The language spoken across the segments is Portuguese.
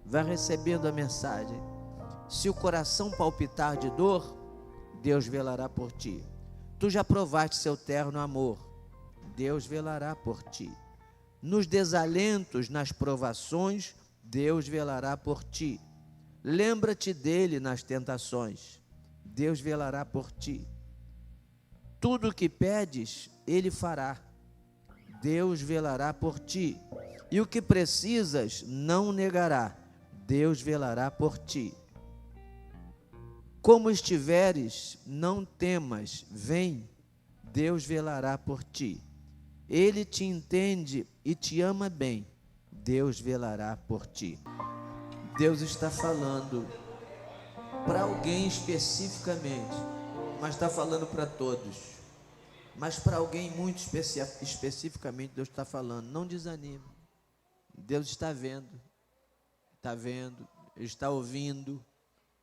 vai recebendo a mensagem. Se o coração palpitar de dor, Deus velará por ti. Tu já provaste seu terno amor, Deus velará por ti. Nos desalentos, nas provações, Deus velará por ti. Lembra-te dele nas tentações, Deus velará por ti. Tudo o que pedes, ele fará, Deus velará por ti. E o que precisas, não negará, Deus velará por ti. Como estiveres, não temas, vem, Deus velará por ti. Ele te entende e te ama bem, Deus velará por ti. Deus está falando para alguém especificamente, mas está falando para todos. Mas para alguém muito especificamente, Deus está falando, não desanime. Deus está vendo, Ele está ouvindo,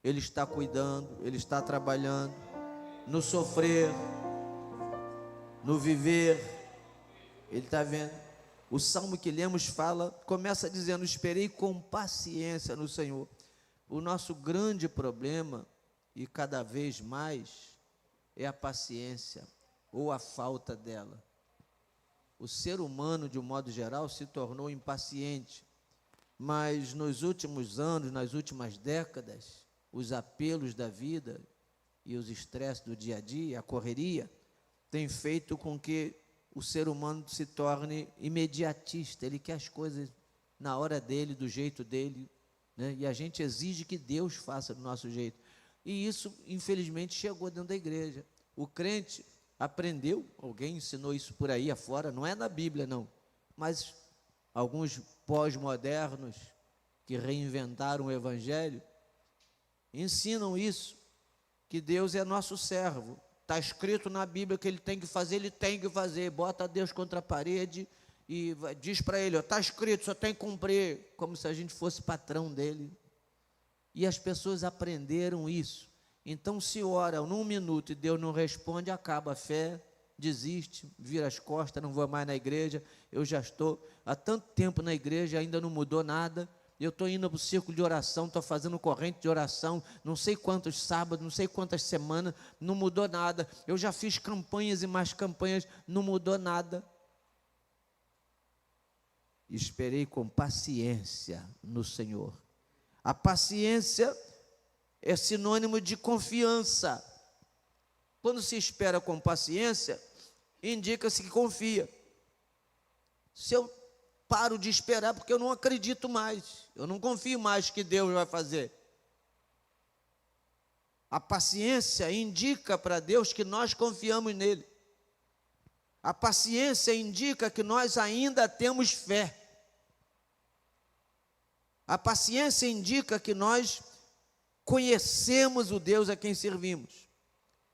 Ele está cuidando, Ele está trabalhando, no sofrer, no viver, Ele está vendo. O salmo que lemos começa dizendo, esperei com paciência no Senhor. O nosso grande problema, e cada vez mais, é a paciência, ou a falta dela. O ser humano, de um modo geral, se tornou impaciente, mas nos últimos anos, nas últimas décadas, os apelos da vida e os estresses do dia a dia, a correria, têm feito com que o ser humano se torne imediatista. Ele quer as coisas na hora dele, do jeito dele, né? E a gente exige que Deus faça do nosso jeito. E isso, infelizmente, chegou dentro da igreja. O crente aprendeu, alguém ensinou isso por aí afora, não é na Bíblia não, mas alguns pós-modernos que reinventaram o Evangelho, ensinam isso, que Deus é nosso servo. Está escrito na Bíblia que ele tem que fazer, ele tem que fazer. Bota Deus contra a parede e diz para ele, está escrito, só tem que cumprir, como se a gente fosse patrão dele. E as pessoas aprenderam isso. Então, se ora num minuto e Deus não responde, acaba a fé, desiste, vira as costas, não vou mais na igreja. Eu já estou há tanto tempo na igreja, ainda não mudou nada. Eu estou indo para o círculo de oração, estou fazendo corrente de oração, não sei quantos sábados, não sei quantas semanas, não mudou nada. Eu já fiz campanhas e mais campanhas, não mudou nada. Esperei com paciência no Senhor. A paciência é sinônimo de confiança. Quando se espera com paciência, indica-se que confia. Se eu paro de esperar porque eu não acredito mais, eu não confio mais que Deus vai fazer. A paciência indica para Deus que nós confiamos nele. A paciência indica que nós ainda temos fé. A paciência indica que nós conhecemos o Deus a quem servimos.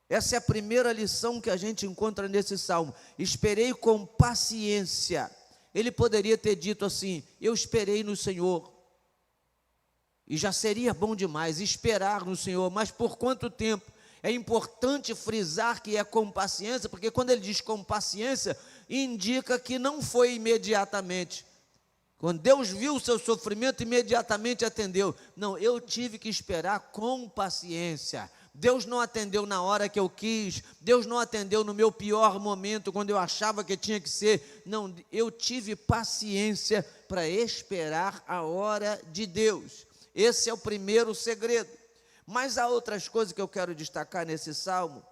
Essa é a primeira lição que a gente encontra nesse salmo. Esperei com paciência. Ele poderia ter dito assim, eu esperei no Senhor, e já seria bom demais esperar no Senhor, mas por quanto tempo? É importante frisar que é com paciência, porque quando ele diz com paciência, indica que não foi imediatamente. Quando Deus viu o seu sofrimento, imediatamente atendeu. Não, eu tive que esperar com paciência. Deus não atendeu na hora que eu quis, Deus não atendeu no meu pior momento, quando eu achava que tinha que ser. Não, eu tive paciência para esperar a hora de Deus. Esse é o primeiro segredo. Mas há outras coisas que eu quero destacar nesse salmo.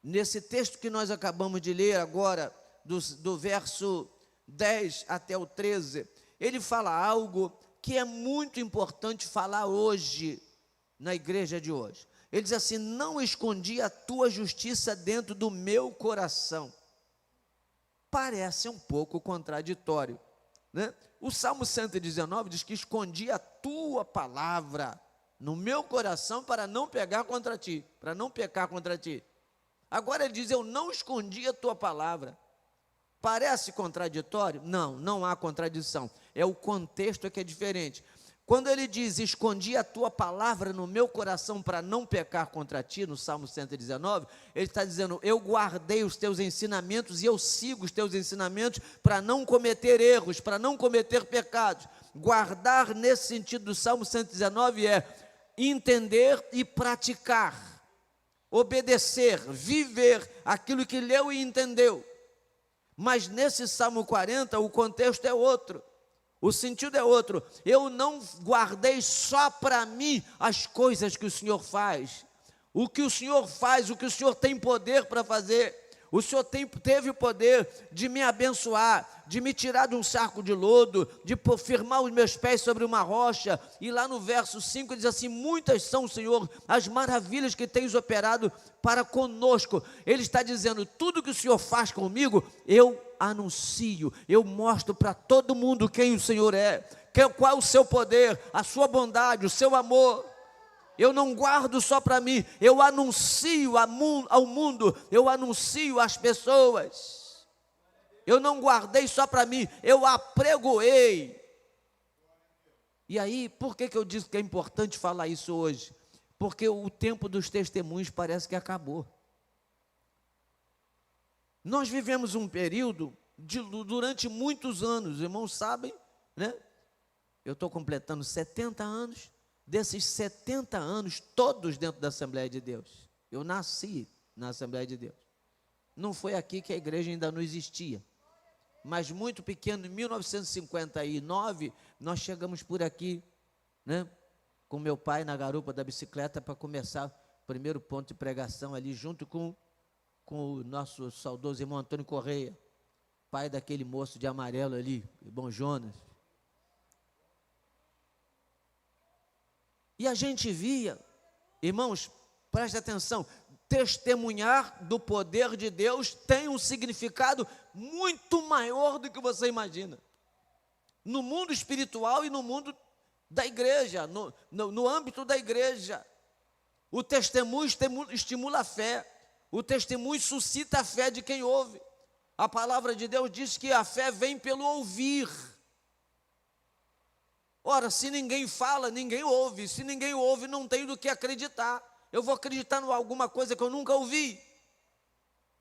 Nesse texto que nós acabamos de ler agora, do verso 10 até o 13, ele fala algo que é muito importante falar hoje, na igreja de hoje. Ele diz assim, não escondi a tua justiça dentro do meu coração. Parece um pouco contraditório, né? O Salmo 119 diz que escondi a tua palavra no meu coração para não pecar contra ti, para não pecar contra ti. Agora ele diz, eu não escondi a tua palavra. Parece contraditório? Não, não há contradição. É o contexto que é diferente. Quando ele diz, escondi a tua palavra no meu coração para não pecar contra ti, no Salmo 119, ele está dizendo, eu guardei os teus ensinamentos e eu sigo os teus ensinamentos para não cometer erros, para não cometer pecados. Guardar, nesse sentido do Salmo 119, é entender e praticar, obedecer, viver aquilo que leu e entendeu. Mas nesse Salmo 40, o contexto é outro, o sentido é outro. Eu não guardei só para mim as coisas que o Senhor faz, o que o Senhor faz, o que o Senhor tem poder para fazer. O Senhor teve o poder de me abençoar, de me tirar de um saco de lodo, de firmar os meus pés sobre uma rocha. E lá no verso 5 diz assim: muitas são, Senhor, as maravilhas que tens operado para conosco. Ele está dizendo: tudo que o Senhor faz comigo, eu anuncio, eu mostro para todo mundo quem o Senhor é, qual é o seu poder, a sua bondade, o seu amor. Eu não guardo só para mim, eu anuncio ao mundo, eu anuncio às pessoas. Eu não guardei só para mim, eu apregoei. E aí, por que eu disse que é importante falar isso hoje? Porque o tempo dos testemunhos parece que acabou. Nós vivemos um período durante muitos anos, os irmãos sabem, né? Eu estou completando 70 anos. Desses 70 anos, todos dentro da Assembleia de Deus. Eu nasci na Assembleia de Deus. Não foi aqui que a igreja ainda não existia. Mas muito pequeno, em 1959, nós chegamos por aqui, né, com meu pai na garupa da bicicleta para começar o primeiro ponto de pregação ali, junto com o nosso saudoso irmão Antônio Correia, pai daquele moço de amarelo ali, irmão Jonas. E a gente via, irmãos, preste atenção, testemunhar do poder de Deus tem um significado muito maior do que você imagina. No mundo espiritual e no mundo da igreja, no âmbito da igreja. O testemunho estimula a fé, o testemunho suscita a fé de quem ouve. A palavra de Deus diz que a fé vem pelo ouvir. Ora, se ninguém fala, ninguém ouve. Se ninguém ouve, não tem do que acreditar. Eu vou acreditar em alguma coisa que eu nunca ouvi.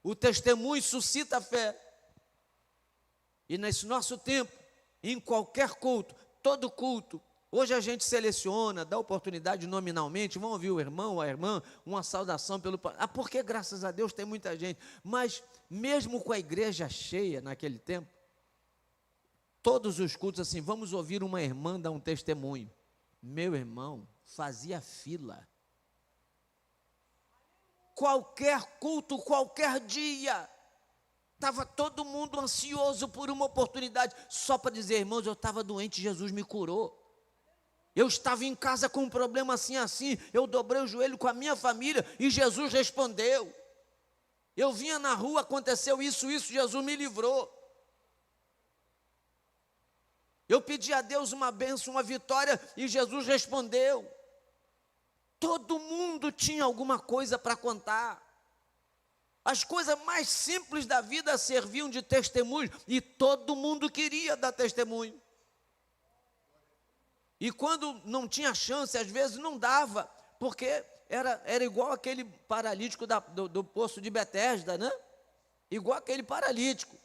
O testemunho suscita a fé. E nesse nosso tempo, em qualquer culto, todo culto, hoje a gente seleciona, dá oportunidade nominalmente, vão ouvir o irmão, a irmã, uma saudação pelo... porque graças a Deus tem muita gente. Mas mesmo com a igreja cheia naquele tempo, todos os cultos assim, vamos ouvir uma irmã dar um testemunho. Meu irmão, fazia fila. Qualquer culto, qualquer dia, estava todo mundo ansioso por uma oportunidade, só para dizer: irmãos, eu estava doente, Jesus me curou. Eu estava em casa com um problema assim, eu dobrei o joelho com a minha família e Jesus respondeu. Eu vinha na rua, aconteceu isso, Jesus me livrou. Eu pedi a Deus uma bênção, uma vitória, e Jesus respondeu. Todo mundo tinha alguma coisa para contar. As coisas mais simples da vida serviam de testemunho, e todo mundo queria dar testemunho. E quando não tinha chance, às vezes não dava, porque era igual aquele paralítico do poço de Betesda, né? Igual aquele paralítico.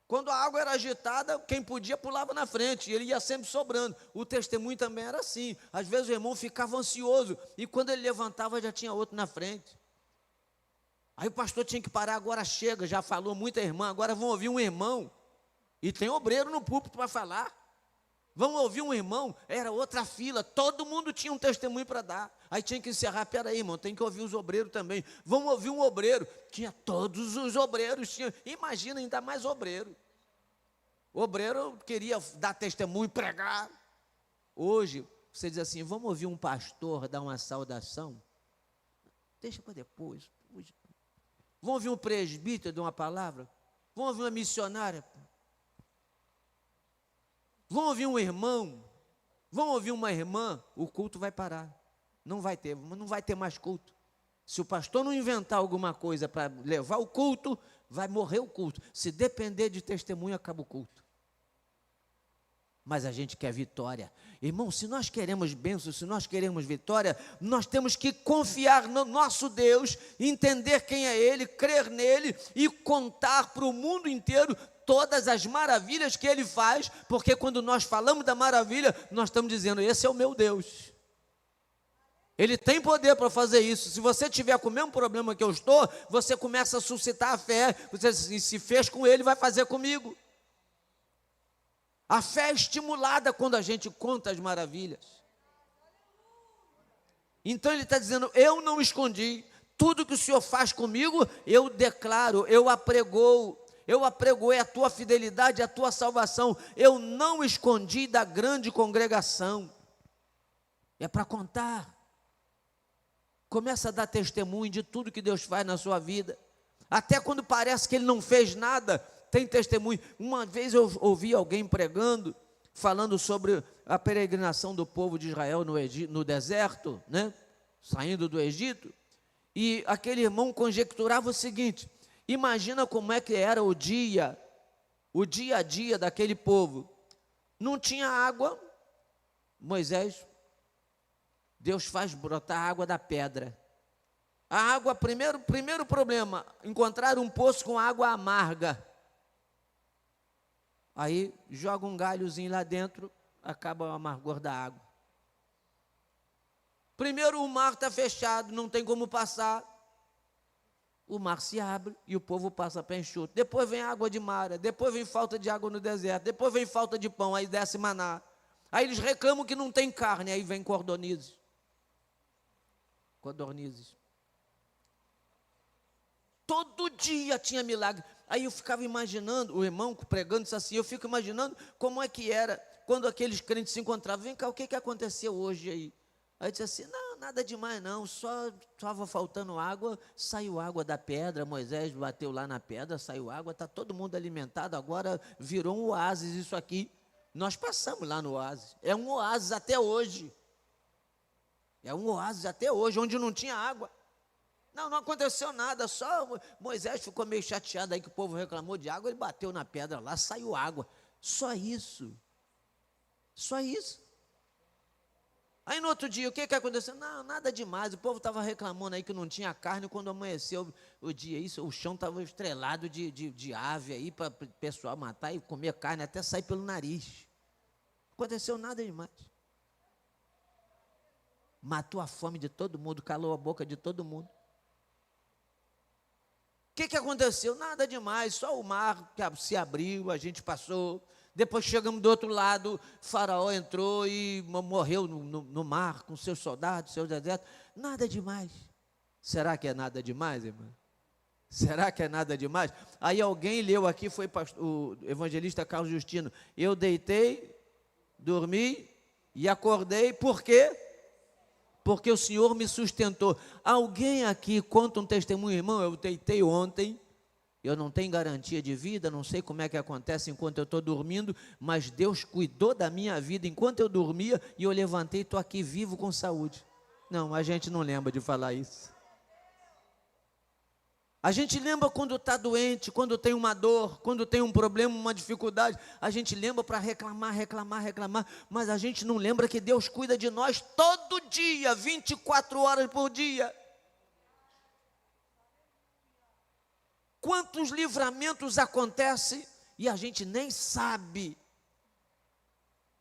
Quando a água era agitada, quem podia pulava na frente, e ele ia sempre sobrando. O testemunho também era assim. Às vezes o irmão ficava ansioso, e quando ele levantava já tinha outro na frente. Aí o pastor tinha que parar: agora chega, já falou muita irmã, agora vão ouvir um irmão. E tem obreiro no púlpito para falar. Vamos ouvir um irmão, era outra fila, todo mundo tinha um testemunho para dar. Aí tinha que encerrar: peraí, irmão, tem que ouvir os obreiros também. Vamos ouvir um obreiro. Tinha todos os obreiros, imagina, ainda mais obreiro. O obreiro queria dar testemunho, pregar. Hoje, você diz assim: vamos ouvir um pastor dar uma saudação? Deixa para depois. Vamos ouvir um presbítero dar uma palavra? Vamos ouvir uma missionária? Vamos ouvir um irmão? Vamos ouvir uma irmã? O culto vai parar. Não vai ter mais culto. Se o pastor não inventar alguma coisa para levar o culto, vai morrer o culto. Se depender de testemunho, acaba o culto. Mas a gente quer vitória. Irmão, se nós queremos bênção, se nós queremos vitória, nós temos que confiar no nosso Deus, entender quem é Ele, crer nele e contar para o mundo inteiro todas as maravilhas que Ele faz, porque quando nós falamos da maravilha, nós estamos dizendo, esse é o meu Deus. Ele tem poder para fazer isso. Se você tiver com o mesmo problema que eu estou, você começa a suscitar a fé. Você se fez com Ele, vai fazer comigo. A fé é estimulada quando a gente conta as maravilhas. Então Ele está dizendo, eu não escondi. Tudo que o Senhor faz comigo, eu declaro, eu apregoei a tua fidelidade, a tua salvação. Eu não escondi da grande congregação. É para contar. Começa a dar testemunho de tudo que Deus faz na sua vida. Até quando parece que Ele não fez nada, tem testemunho. Uma vez eu ouvi alguém pregando, falando sobre a peregrinação do povo de Israel no deserto, né? Saindo do Egito. E aquele irmão conjecturava o seguinte: imagina como é que era o dia a dia daquele povo. Não tinha água. Moisés, Deus faz brotar água da pedra. A água, primeiro problema, encontrar um poço com água amarga. Aí joga um galhozinho lá dentro, acaba o amargor da água. Primeiro o mar está fechado, não tem como passar. O mar se abre e o povo passa pé enxuto. Depois vem água de mara, depois vem falta de água no deserto, depois vem falta de pão, aí desce maná. Aí eles reclamam que não tem carne, aí vem codornizes. Todo dia tinha milagre. Aí eu ficava imaginando, o irmão pregando isso assim, eu fico imaginando como é que era quando aqueles crentes se encontravam. Vem cá, o que aconteceu hoje aí? Aí eu disse assim, não, nada demais não, só estava faltando água, saiu água da pedra, Moisés bateu lá na pedra, saiu água, está todo mundo alimentado, agora virou um oásis isso aqui. Nós passamos lá no oásis, é um oásis até hoje. É um oásis até hoje, onde não tinha água. Não aconteceu nada, só Moisés ficou meio chateado aí que o povo reclamou de água, ele bateu na pedra lá, saiu água. Só isso. Só isso. Aí no outro dia, o que aconteceu? Não, nada demais, o povo estava reclamando aí que não tinha carne, quando amanheceu o dia, o chão estava estrelado de ave aí, para o pessoal matar e comer carne, até sair pelo nariz. Não aconteceu nada demais. Matou a fome de todo mundo, calou a boca de todo mundo. O que aconteceu? Nada demais, só o mar que se abriu, a gente passou. Depois chegamos do outro lado, Faraó entrou e morreu no mar com seus soldados, seus exércitos. Nada demais. Será que é nada demais, irmão? Será que é nada demais? Aí alguém leu aqui, foi o evangelista Carlos Justino. Eu deitei, dormi e acordei, por quê? Porque o Senhor me sustentou. Alguém aqui conta um testemunho, irmão, eu deitei ontem, eu não tenho garantia de vida, não sei como é que acontece enquanto eu estou dormindo, mas Deus cuidou da minha vida enquanto eu dormia e eu levantei e estou aqui vivo com saúde. Não, a gente não lembra de falar isso. A gente lembra quando está doente, quando tem uma dor, quando tem um problema, uma dificuldade. A gente lembra para reclamar, mas a gente não lembra que Deus cuida de nós todo dia, 24 horas por dia. Quantos livramentos acontecem e a gente nem sabe.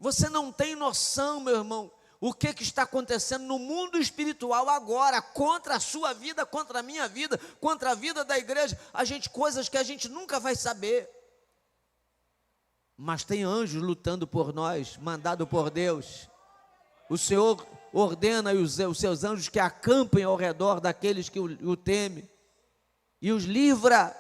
Você não tem noção, meu irmão, o que está acontecendo no mundo espiritual agora, contra a sua vida, contra a minha vida, contra a vida da igreja. Coisas que a gente nunca vai saber. Mas tem anjos lutando por nós, mandado por Deus. O Senhor ordena os seus anjos que acampem ao redor daqueles que o temem e os livra.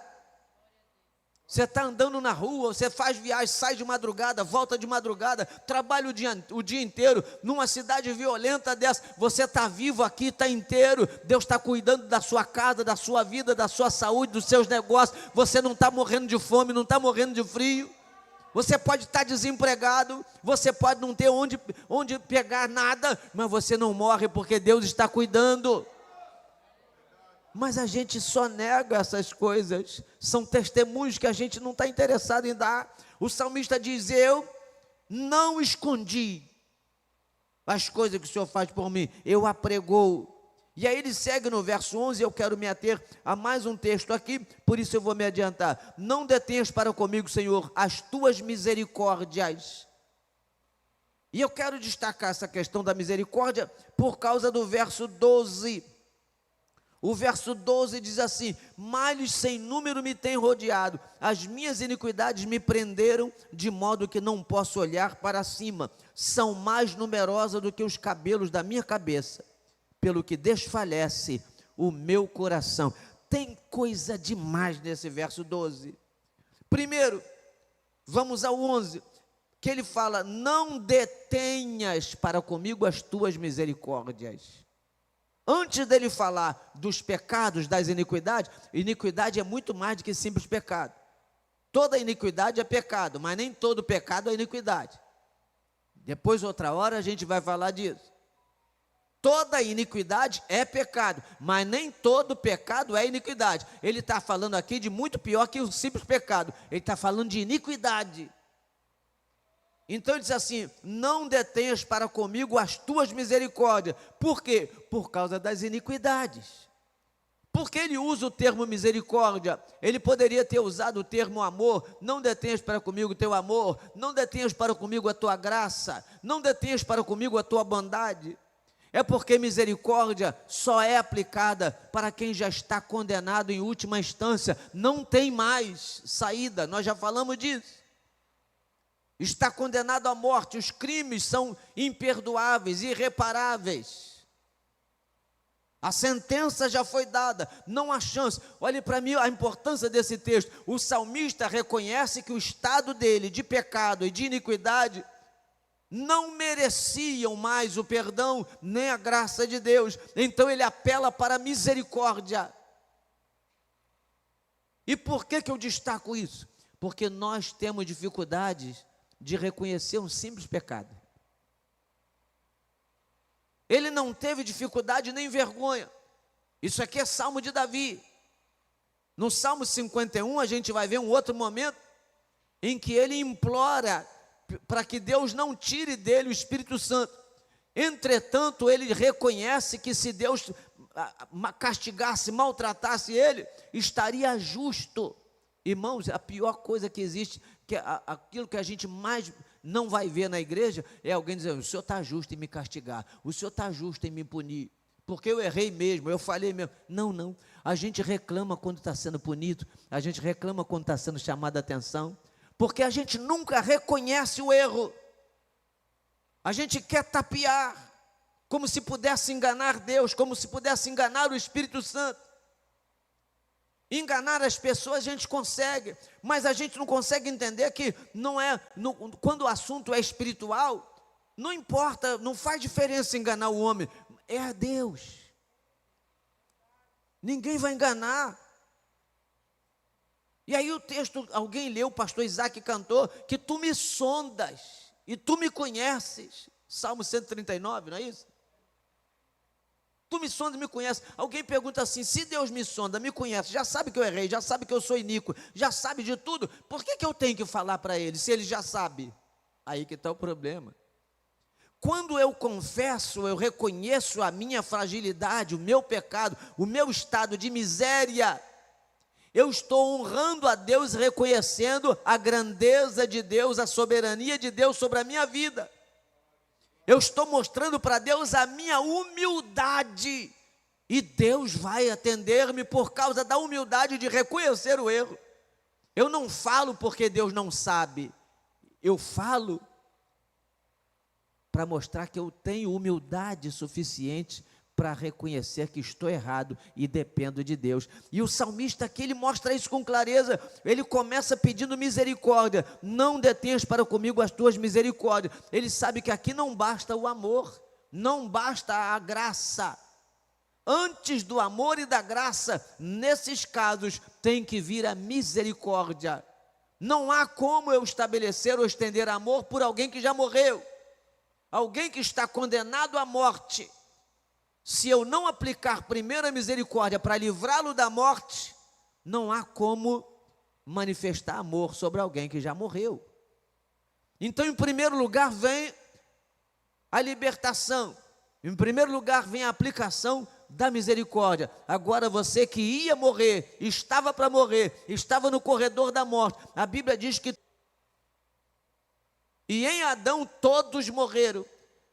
Você está andando na rua, você faz viagem, sai de madrugada, volta de madrugada, trabalha o dia inteiro, numa cidade violenta dessa, você está vivo aqui, está inteiro, Deus está cuidando da sua casa, da sua vida, da sua saúde, dos seus negócios, você não está morrendo de fome, não está morrendo de frio, você pode estar desempregado, você pode não ter onde pegar nada, mas você não morre porque Deus está cuidando. Mas a gente só nega essas coisas, são testemunhos que a gente não está interessado em dar. O salmista diz, eu não escondi as coisas que o Senhor faz por mim, eu apregou, E aí ele segue no verso 11, eu quero me ater a mais um texto aqui, por isso eu vou me adiantar. Não detenhas para comigo, Senhor, as tuas misericórdias. E eu quero destacar essa questão da misericórdia por causa do verso 12. O verso 12 diz assim: males sem número me têm rodeado, as minhas iniquidades me prenderam, de modo que não posso olhar para cima, são mais numerosas do que os cabelos da minha cabeça, pelo que desfalece o meu coração. Tem coisa demais nesse verso 12. Primeiro, vamos ao 11, que ele fala: não detenhas para comigo as tuas misericórdias. Antes dele falar dos pecados, das iniquidades, iniquidade é muito mais do que simples pecado. Toda iniquidade é pecado, mas nem todo pecado é iniquidade. Depois, outra hora, a gente vai falar disso. Toda iniquidade é pecado, mas nem todo pecado é iniquidade. Ele está falando aqui de muito pior que o simples pecado. Ele está falando de iniquidade. Então ele diz assim: não detenhas para comigo as tuas misericórdias. Por quê? Por causa das iniquidades. Porque ele usa o termo misericórdia? Ele poderia ter usado o termo amor. Não detenhas para comigo o teu amor, não detenhas para comigo a tua graça, não detenhas para comigo a tua bondade. É porque misericórdia só é aplicada para quem já está condenado em última instância, não tem mais saída, nós já falamos disso. Está condenado à morte, os crimes são imperdoáveis, irreparáveis. A sentença já foi dada, não há chance. Olhe para mim a importância desse texto. O salmista reconhece que o estado dele de pecado e de iniquidade não mereciam mais o perdão, nem a graça de Deus. Então ele apela para a misericórdia. E por que eu destaco isso? Porque nós temos dificuldades de reconhecer um simples pecado. Ele não teve dificuldade nem vergonha. Isso aqui é Salmo de Davi. No Salmo 51 a gente vai ver um outro momento em que ele implora para que Deus não tire dele o Espírito Santo. Entretanto, ele reconhece que se Deus castigasse, maltratasse ele, estaria justo. Irmãos, a pior coisa que existe, aquilo que a gente mais não vai ver na igreja, é alguém dizendo: o Senhor está justo em me castigar, o Senhor está justo em me punir, porque eu errei mesmo, eu falhei mesmo. Não, a gente reclama quando está sendo punido, a gente reclama quando está sendo chamado a atenção, porque a gente nunca reconhece o erro, a gente quer tapear, como se pudesse enganar Deus, como se pudesse enganar o Espírito Santo. Enganar as pessoas a gente consegue, mas a gente não consegue entender que quando o assunto é espiritual, não importa, não faz diferença enganar o homem, é a Deus. Ninguém vai enganar. E aí o texto, alguém leu, o pastor Isaac cantou, que tu me sondas e tu me conheces. Salmo 139, não é isso? Tu me sonda e me conhece. Alguém pergunta assim: se Deus me sonda, me conhece, já sabe que eu errei, já sabe que eu sou iníquo, já sabe de tudo, por que eu tenho que falar para ele, se ele já sabe? Aí que está o problema. Quando eu confesso, eu reconheço a minha fragilidade, o meu pecado, o meu estado de miséria, eu estou honrando a Deus, reconhecendo a grandeza de Deus, a soberania de Deus sobre a minha vida. Eu estou mostrando para Deus a minha humildade, e Deus vai atender-me por causa da humildade de reconhecer o erro. Eu não falo porque Deus não sabe, eu falo para mostrar que eu tenho humildade suficiente para reconhecer que estou errado e dependo de Deus. E o salmista aqui, ele mostra isso com clareza. Ele começa pedindo misericórdia: não detenhas para comigo as tuas misericórdias. Ele sabe que aqui não basta o amor, não basta a graça. Antes do amor e da graça, nesses casos, tem que vir a misericórdia. Não há como eu estabelecer ou estender amor por alguém que já morreu, alguém que está condenado à morte. Se eu não aplicar primeiro a misericórdia para livrá-lo da morte, não há como manifestar amor sobre alguém que já morreu. Então, em primeiro lugar, vem a libertação. Em primeiro lugar, vem a aplicação da misericórdia. Agora você que ia morrer, estava para morrer, estava no corredor da morte. A Bíblia diz que e em Adão todos morreram,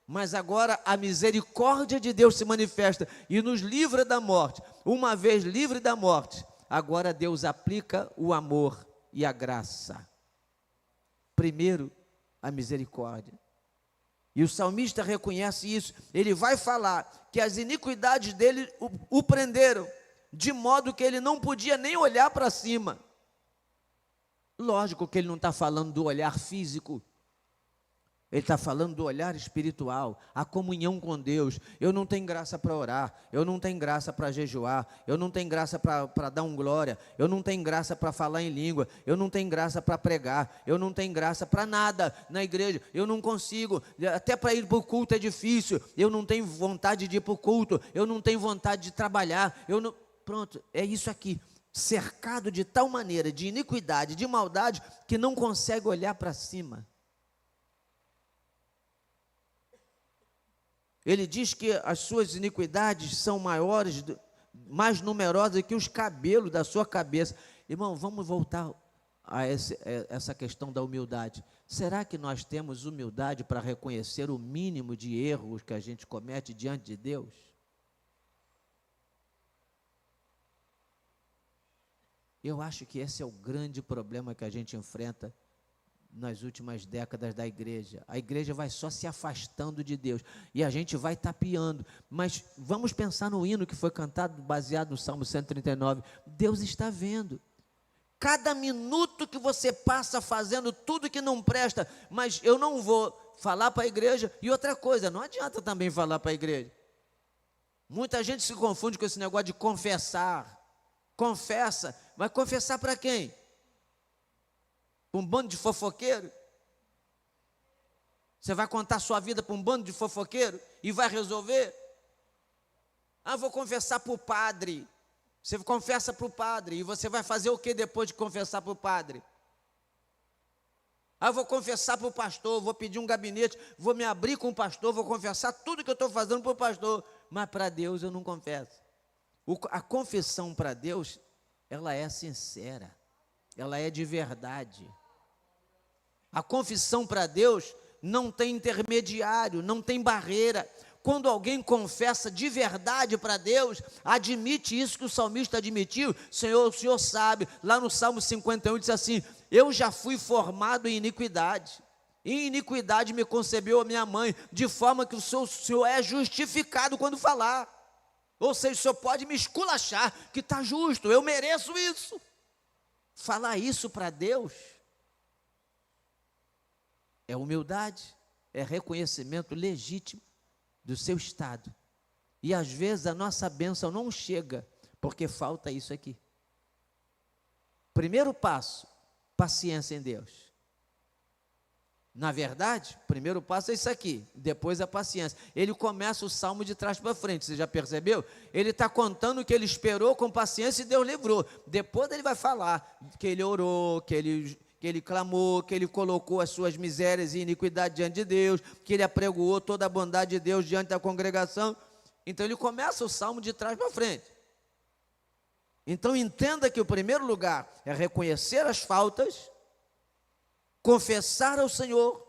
mas agora a misericórdia de Deus se manifesta e nos livra da morte. Uma vez livre da morte, agora Deus aplica o amor e a graça. Primeiro, a misericórdia. E o salmista reconhece isso. Ele vai falar que as iniquidades dele o prenderam, de modo que ele não podia nem olhar para cima. Lógico que ele não está falando do olhar físico. Ele está falando do olhar espiritual, a comunhão com Deus. Eu não tenho graça para orar, eu não tenho graça para jejuar, eu não tenho graça para dar um glória, eu não tenho graça para falar em língua, eu não tenho graça para pregar, eu não tenho graça para nada na igreja, eu não consigo, até para ir para o culto é difícil, eu não tenho vontade de ir para o culto, eu não tenho vontade de trabalhar, pronto, é isso aqui, cercado de tal maneira de iniquidade, de maldade, que não consegue olhar para cima. Ele diz que as suas iniquidades são maiores, mais numerosas que os cabelos da sua cabeça. Irmão, vamos voltar a essa questão da humildade. Será que nós temos humildade para reconhecer o mínimo de erros que a gente comete diante de Deus? Eu acho que esse é o grande problema que a gente enfrenta nas últimas décadas da igreja. A igreja vai só se afastando de Deus e a gente vai tapeando, mas vamos pensar no hino que foi cantado baseado no Salmo 139. Deus está vendo cada minuto que você passa fazendo tudo que não presta, mas eu não vou falar para a igreja. E outra coisa, não adianta também falar para a igreja. Muita gente se confunde com esse negócio de confessar. Confessa, vai confessar para quem? Um bando de fofoqueiro? Você vai contar sua vida para um bando de fofoqueiro e vai resolver? Ah, vou confessar para o padre. Você confessa para o padre e você vai fazer o que depois de confessar para o padre? Ah, vou confessar para o pastor, vou pedir um gabinete, vou me abrir com o pastor, vou confessar tudo que eu estou fazendo para o pastor, mas para Deus eu não confesso. A confissão para Deus, ela é sincera, ela é de verdade. A confissão para Deus não tem intermediário, não tem barreira. Quando alguém confessa de verdade para Deus, admite isso que o salmista admitiu. Senhor, o Senhor sabe, lá no Salmo 51 diz assim: eu já fui formado em iniquidade, em iniquidade me concebeu a minha mãe, de forma que o Senhor é justificado quando falar. Ou seja, o Senhor pode me esculachar, que está justo, eu mereço isso. Falar isso para Deus é humildade, é reconhecimento legítimo do seu estado. E às vezes a nossa bênção não chega, porque falta isso aqui. Primeiro passo, paciência em Deus. Na verdade, o primeiro passo é isso aqui, depois a paciência. Ele começa o salmo de trás para frente, você já percebeu? Ele está contando que ele esperou com paciência e Deus livrou. Depois ele vai falar que ele orou, que ele clamou, que ele colocou as suas misérias e iniquidades diante de Deus, que ele apregoou toda a bondade de Deus diante da congregação. Então ele começa o salmo de trás para frente. Então entenda que o primeiro lugar é reconhecer as faltas, confessar ao Senhor.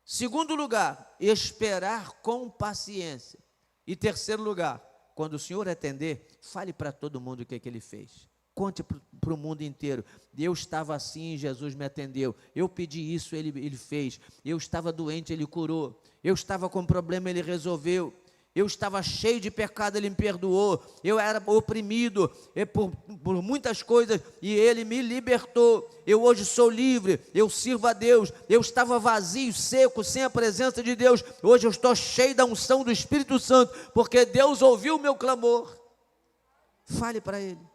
Segundo lugar, esperar com paciência. E terceiro lugar, quando o Senhor atender, fale para todo mundo o que ele fez. Conte para o mundo inteiro. Eu estava assim, Jesus me atendeu. Eu pedi isso, ele fez. Eu estava doente, ele curou. Eu estava com problema, ele resolveu. Eu estava cheio de pecado, ele me perdoou. Eu era oprimido por muitas coisas e ele me libertou. Eu hoje sou livre, eu sirvo a Deus. Eu estava vazio, seco, sem a presença de Deus. Hoje eu estou cheio da unção do Espírito Santo, porque Deus ouviu o meu clamor. Fale para ele.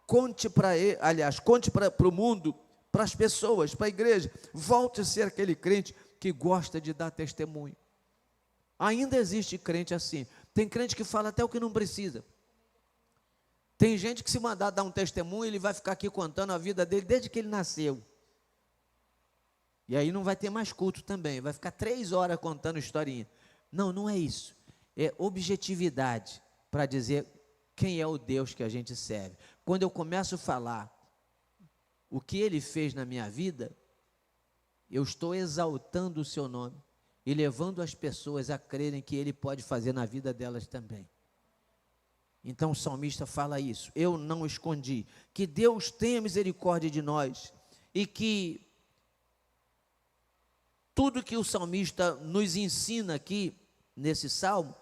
Conte para ele, aliás, conte para o mundo, para as pessoas, para a igreja. Volte a ser aquele crente que gosta de dar testemunho. Ainda existe crente assim. Tem crente que fala até o que não precisa. Tem gente que, se mandar dar um testemunho, ele vai ficar aqui contando a vida dele desde que ele nasceu. E aí não vai ter mais culto também. Vai ficar 3 horas contando historinha. Não, não é isso. É objetividade. para dizer quem é o Deus que a gente serve. Quando eu começo a falar o que Ele fez na minha vida, eu estou exaltando o seu nome e levando as pessoas a crerem que Ele pode fazer na vida delas também. Então o salmista fala isso: eu não escondi. Que Deus tenha misericórdia de nós e que tudo que o salmista nos ensina aqui nesse salmo,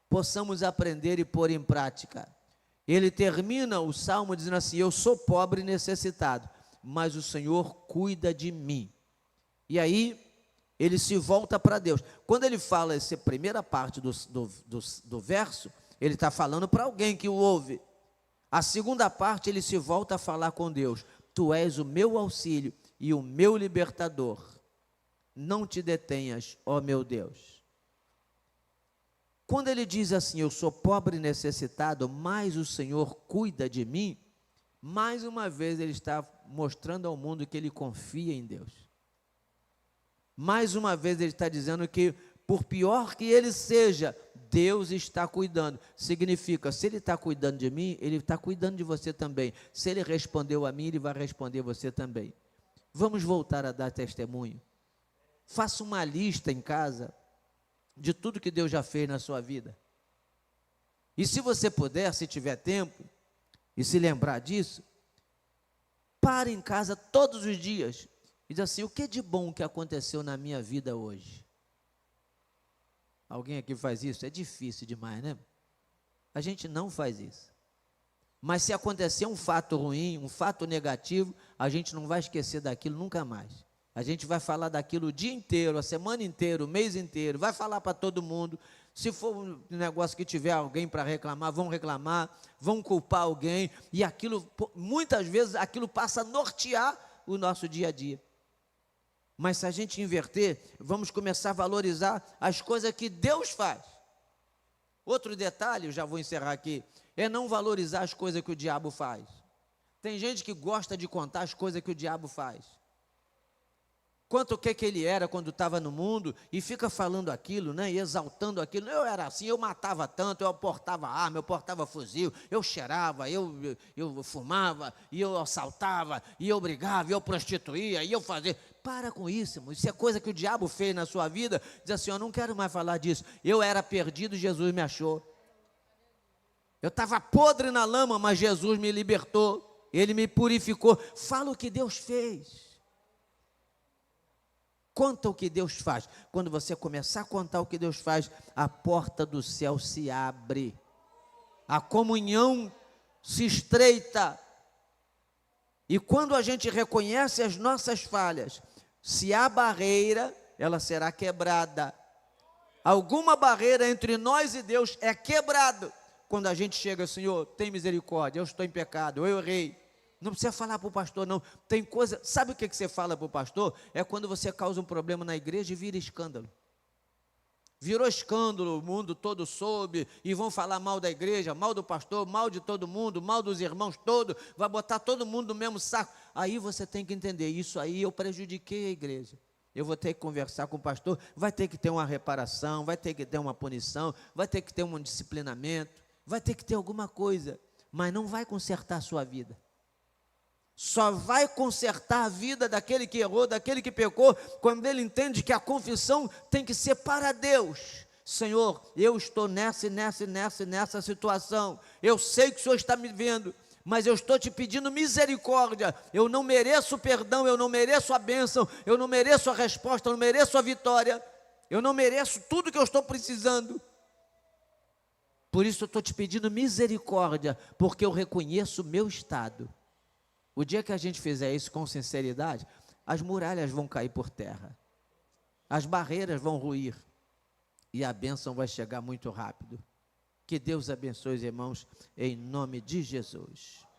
possamos aprender e pôr em prática. Ele termina o salmo dizendo assim: eu sou pobre e necessitado, mas o Senhor cuida de mim. E aí ele se volta para Deus. Quando ele fala essa primeira parte do verso, ele está falando para alguém que o ouve. A segunda parte, ele se volta a falar com Deus: tu és o meu auxílio e o meu libertador. Não te detenhas, ó meu Deus. Quando ele diz assim: eu sou pobre e necessitado, mas o Senhor cuida de mim, mais uma vez ele está mostrando ao mundo que ele confia em Deus. Mais uma vez ele está dizendo que, por pior que ele seja, Deus está cuidando. Significa, se Ele está cuidando de mim, Ele está cuidando de você também. Se Ele respondeu a mim, Ele vai responder você também. Vamos voltar a dar testemunho. Faça uma lista em casa de tudo que Deus já fez na sua vida. E se você puder, se tiver tempo, e se lembrar disso, pare em casa todos os dias e diz assim: o que de bom que aconteceu na minha vida hoje? Alguém aqui faz isso? É difícil demais, né? A gente não faz isso. Mas se acontecer um fato ruim, um fato negativo, a gente não vai esquecer daquilo nunca mais. A gente vai falar daquilo o dia inteiro, a semana inteira, o mês inteiro, vai falar para todo mundo. Se for um negócio que tiver alguém para reclamar, vão culpar alguém, e aquilo, muitas vezes, aquilo passa a nortear o nosso dia a dia. Mas se a gente inverter, vamos começar a valorizar as coisas que Deus faz. Outro detalhe, eu já vou encerrar aqui, é não valorizar as coisas que o diabo faz. Tem gente que gosta de contar as coisas que o diabo faz. Quanto o que ele era quando estava no mundo, e fica falando aquilo, né, e exaltando aquilo. Eu era assim, eu matava tanto, eu portava arma, eu portava fuzil, eu cheirava, eu fumava, e eu assaltava, e eu brigava, e eu prostituía, e eu fazia. Para com isso, irmão. Isso é coisa que o diabo fez na sua vida. Diz assim: eu não quero mais falar disso. Eu era perdido, Jesus me achou. Eu estava podre na lama, mas Jesus me libertou. Ele me purificou. Fala o que Deus fez. Conta o que Deus faz. Quando você começar a contar o que Deus faz, a porta do céu se abre, a comunhão se estreita. E quando a gente reconhece as nossas falhas, se há barreira, ela será quebrada. Alguma barreira entre nós e Deus é quebrada quando a gente chega: Senhor, tem misericórdia, eu estou em pecado, eu errei. Não precisa falar para o pastor, não. Tem coisa, sabe o que você fala para o pastor? É quando você causa um problema na igreja e vira escândalo. Virou escândalo, o mundo todo soube, e vão falar mal da igreja, mal do pastor, mal de todo mundo, mal dos irmãos todos, vai botar todo mundo no mesmo saco. Aí você tem que entender: isso aí eu prejudiquei a igreja. Eu vou ter que conversar com o pastor, vai ter que ter uma reparação, vai ter que ter uma punição, vai ter que ter um disciplinamento, vai ter que ter alguma coisa, mas não vai consertar a sua vida. Só vai consertar a vida daquele que errou, daquele que pecou, quando ele entende que a confissão tem que ser para Deus. Senhor, eu estou nessa situação. Eu sei que o Senhor está me vendo, mas eu estou te pedindo misericórdia. Eu não mereço perdão, eu não mereço a bênção, eu não mereço a resposta, eu não mereço a vitória, eu não mereço tudo que eu estou precisando. Por isso eu estou te pedindo misericórdia, porque eu reconheço o meu estado. O dia que a gente fizer isso com sinceridade, as muralhas vão cair por terra, as barreiras vão ruir, e a bênção vai chegar muito rápido. Que Deus abençoe os irmãos, em nome de Jesus.